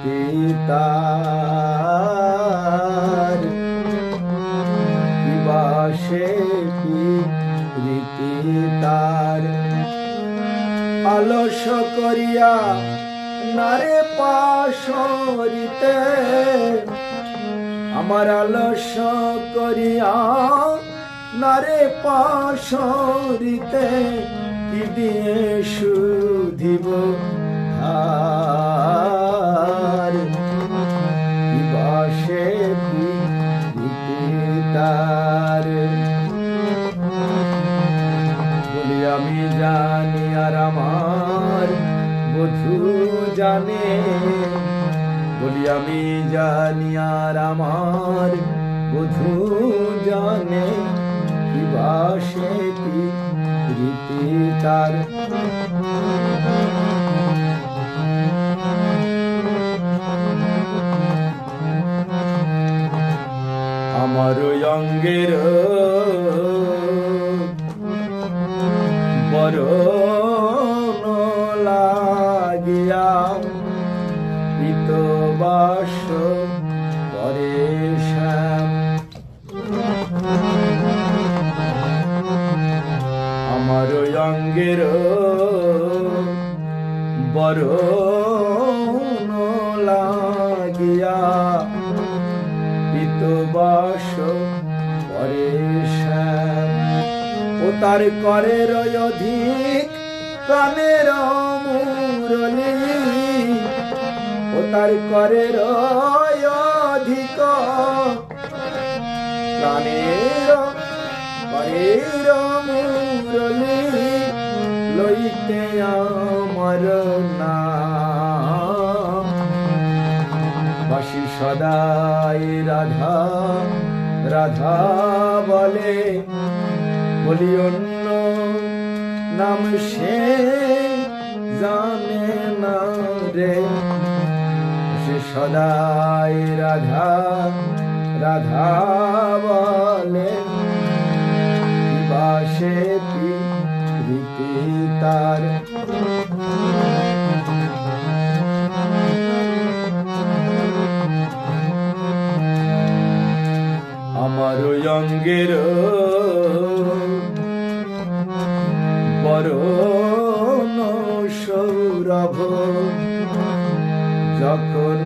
রীতি তার বাসে রীতি তার আলস করিয়া নারে পাশরিতে আমার আলস করিয়া নারে পাশরিতে কি দিয়ে শুধিব ধার কি বাসে রীতি তার বলি আমি জানি আর আমার বধূ জানে বলি আমি জানি আর আমার বধূ জানে কি বাসে কি রীতি তার আমার অঙ্গের বরণ লাগিয়া পিতবাস করে শ্যাম আমার অঙ্গের বরণ লাগিয়া পিতবাস করে শ্যাম ও তার করের অধিক প্রাণের মুরলী ও তার করের অধিক প্রাণের করের মুরলী লইতে আমার নাম বাসি সদাই রাধা রাধা বলে বলি অন্য নাম সে জানে না রে সে সদাই রাধা রাধা বলে বাসে রীতি তার আমার অঙ্গের